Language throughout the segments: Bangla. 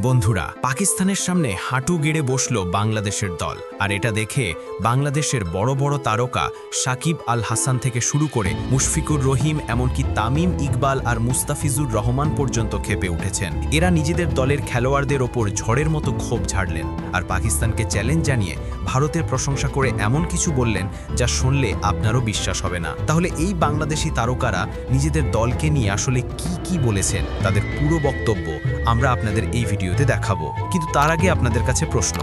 বন্ধুরা, পাকিস্তানের সামনে হাঁটু গেড়ে বসল বাংলাদেশের দল। আর এটা দেখে বাংলাদেশের বড় বড় তারকা সাকিব আল হাসান থেকে শুরু করে মুশফিকুর রহিম, এমনকি তামিম ইকবাল আর মুস্তাফিজুর রহমান পর্যন্ত ক্ষেপে উঠেছেন। এরা নিজেদের দলের খেলোয়াড়দের ওপর ঝড়ের মতো ক্ষোভ ঝাড়লেন আর পাকিস্তানকে চ্যালেঞ্জ জানিয়ে ভারতের প্রশংসা করে এমন কিছু বললেন যা শুনলে আপনারও বিশ্বাস হবে না। তাহলে এই বাংলাদেশি তারকারা নিজেদের দলকে নিয়ে আসলে কি বলেছেন, তাদের পুরো বক্তব্য আমরা আপনাদের এই ভিডিওতে দেখাবো। কিন্তু তার আগে আপনাদের কাছে প্রশ্ন,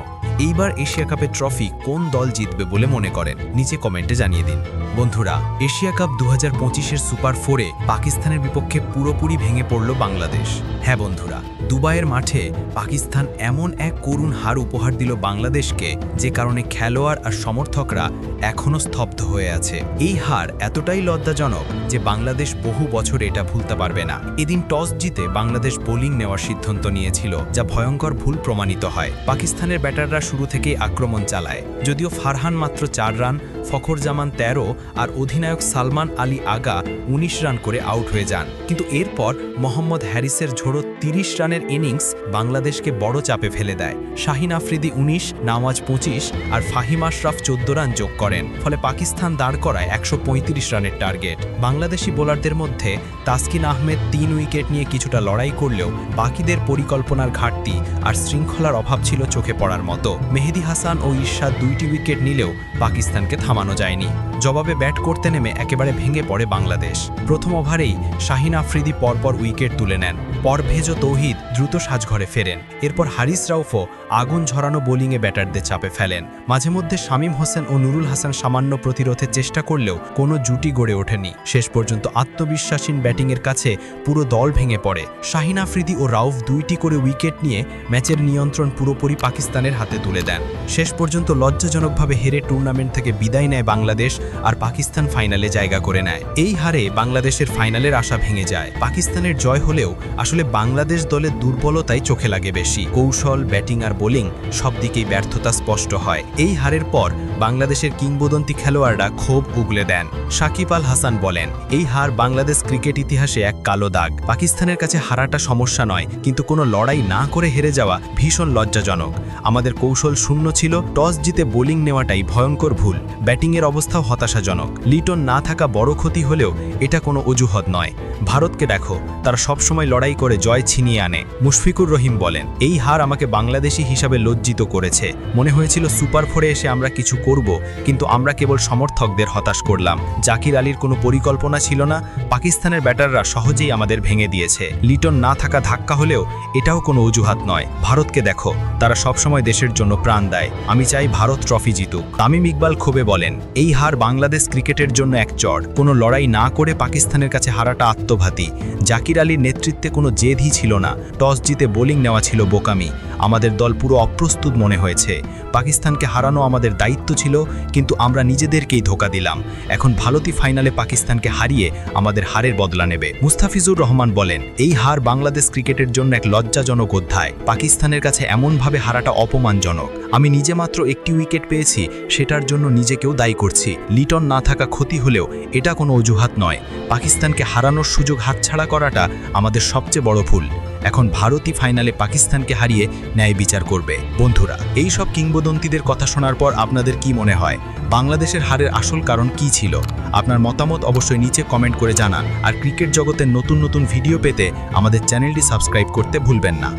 এইবার এশিয়া কাপের ট্রফি কোন দল জিতবে বলে মনে করেন? নিচে কমেন্টে জানিয়ে দিন। বন্ধুরা, এশিয়া কাপ 2025-এর সুপার 4-এ পাকিস্তানের বিপক্ষে পুরোপুরি ভেঙে পড়ল বাংলাদেশ। হ্যাঁ বন্ধুরা, দুবাইয়ের মাঠে পাকিস্তান এমন এক করুণ হার উপহার দিল বাংলাদেশকে, যে কারণে খেলোয়াড় আর সমর্থকরা এখনও স্তব্ধ হয়ে আছে। এই হার এতটাই লজ্জাজনক যে বাংলাদেশ বহু বছর এটা ভুলতে পারবে না। এদিন টস জিতে বাংলাদেশ বোলিং নেওয়ার সিদ্ধান্ত নিয়েছিল, যা ভয়ঙ্কর ভুল প্রমাণিত হয়। পাকিস্তানের ব্যাটাররা শুরু থেকেই আক্রমণ চালায়। যদিও ফারহান মাত্র 4 রান, ফখর জামান 13 আর অধিনায়ক সালমান আলী আগা 19 রান করে আউট হয়ে যান। কিন্তু এরপর মোহাম্মদ হ্যারিসের ঝোড়ো 30 রানের ইনিংস বাংলাদেশকে বড় চাপে ফেলে দেয়। শাহিন আফ্রিদি 19, নওয়াজ 25 আর ফাহিম আশরাফ 14 রান যোগ করেন। ফলে পাকিস্তান দাঁড় করায় 135 রানের টার্গেট। বাংলাদেশি বোলারদের মধ্যে তাসকিন আহমেদ 3 উইকেট নিয়ে কিছুটা লড়াই করলেও বাকিদের পরিকল্পনার ঘাটতি আর শৃঙ্খলার অভাব ছিল চোখে পড়ার মতো। মেহেদি হাসান ও ইরশাদ 2টি উইকেট নিলেও পাকিস্তানকে থামানো যায়নি। জবাবে ব্যাট করতে নেমে একেবারে ভেঙে পড়ে বাংলাদেশ। প্রথম ওভারেই শাহিন আফ্রিদি পরপর উইকেট তুলে নেন। পরভেজ ও তৌহিদ দ্রুত সাজঘরে ফেরেন। এরপর হারিস রাউফও আগুন ঝরানো বোলিংয়ে ব্যাটারদের চাপে ফেলেন। মাঝে মধ্যে শামীম হোসেন ও নুরুল হাসান সামান্য প্রতিরোধের চেষ্টা করলেও কোনো জুটি গড়ে ওঠেনি। শেষ পর্যন্ত আত্মবিশ্বাসীন ব্যাটিংয়ের কাছে পুরো দল ভেঙে পড়ে। শাহিন আফ্রিদি ও রাউফ 2টি করে উইকেট নিয়ে ম্যাচের নিয়ন্ত্রণ পুরোপুরি পাকিস্তানের হাতে তুলে দেন। শেষ পর্যন্ত লজ্জাজনকভাবে হেরে টুর্নামেন্ট থেকে বিদায় নেয় বাংলাদেশ আর পাকিস্তান ফাইনালে জায়গা করে নেয়। এই হারে বাংলাদেশের ফাইনালের আশা ভেঙে যায়। পাকিস্তানের জয় হলেও আসলে বাংলাদেশ দলের দুর্বলতাই চোখে লাগে বেশি। কৌশল, ব্যাটিং আর বোলিং সব দিকেই ব্যর্থতা স্পষ্ট হয়। এই হারের পর বাংলাদেশের কিংবদন্তি খেলোয়াড়রা ক্ষোভ উগলে দেন। সাকিব আল হাসান বলেন, এই হার বাংলাদেশ ক্রিকেট ইতিহাসে এক কালো দাগ। পাকিস্তানের কাছে হারাটা সমস্যা নয়, কিন্তু কোনো লড়াই না করে হেরে যাওয়া ভীষণ লজ্জাজনক। আমাদের কৌশল শূন্য ছিল, টস জিতে বোলিং নেওয়াটাই ভয়ঙ্কর ভুল। ব্যাটিংয়ের অবস্থাও হতাশাজনক। লিটন না থাকা বড় ক্ষতি হলেও এটা কোনো অজুহাত নয়। ভারতকে দেখো, তারা সবসময় লড়াই করে জয় ছিনিয়ে আনে। মুশফিকুর রহিম বলেন, এই হার আমাকে বাংলাদেশি হিসাবে লজ্জিত করেছে। মনে হয়েছিল সুপার 4-এ এসে আমরা কিছু করব, কিন্তু আমরা কেবল সমর্থকদের হতাশ করলাম। জাকির আলীর কোনো পরিকল্পনা ছিল না। পাকিস্তানের ব্যাটাররা সহজেই আমাদের ভেঙে দিয়েছে। লিটন না থাকা ধাক্কা হলেও এটাও কোনো অজুহাত নয়। ভারতকে দেখো, তারা সবসময় দেশের জন্য প্রাণ দেয়। আমি চাই ভারত ট্রফি জিতুক। তামিম ইকবাল ক্ষোভে বলেন, এই হার বাংলাদেশ ক্রিকেটের জন্য এক চড়। কোনো লড়াই না করে পাকিস্তানের কাছে হারাটা আত্মঘাতী। জাকির আলীর নেতৃত্বে কোনো জেদই ছিল না। টস জিতে বোলিং নেওয়া ছিল বোকামি। আমাদের দল পুরো অপ্রস্তুত মনে হয়েছে। পাকিস্তানকে হারানো আমাদের দায়িত্ব ছিল, কিন্তু আমরা নিজেদেরকেই ধোঁকা দিলাম। এখন ভারতই ফাইনালে পাকিস্তানকে হারিয়ে আমাদের হারের বদলা নেবে। মুস্তাফিজুর রহমান বলেন, এই হার বাংলাদেশ ক্রিকেটের জন্য এক লজ্জাজনক অধ্যায়। পাকিস্তানের কাছে এমনভাবে হারাটা অপমানজনক। আমি নিজে মাত্র 1টি উইকেট পেয়েছি, সেটার জন্য নিজেকেও দায়ী করছি। লিটন না থাকা ক্ষতি হলেও এটা কোনো অজুহাত নয়। পাকিস্তানকে হারানোর সুযোগ হাতছাড়া করাটা আমাদের সবচেয়ে বড় ভুল। এখন ভারতই ফাইনালে পাকিস্তানকে হারিয়ে ন্যায় বিচার করবে। বন্ধুরা, এই সব কিংবদন্তিদের কথা শোনার পর আপনাদের কি মনে হয়? বাংলাদেশের হারের আসল কারণ কি ছিল? আপনার মতামত অবশ্যই নিচে কমেন্ট করে জানান। আর ক্রিকেট জগতের নতুন নতুন ভিডিও পেতে আমাদের চ্যানেলটি সাবস্ক্রাইব করতে ভুলবেন না।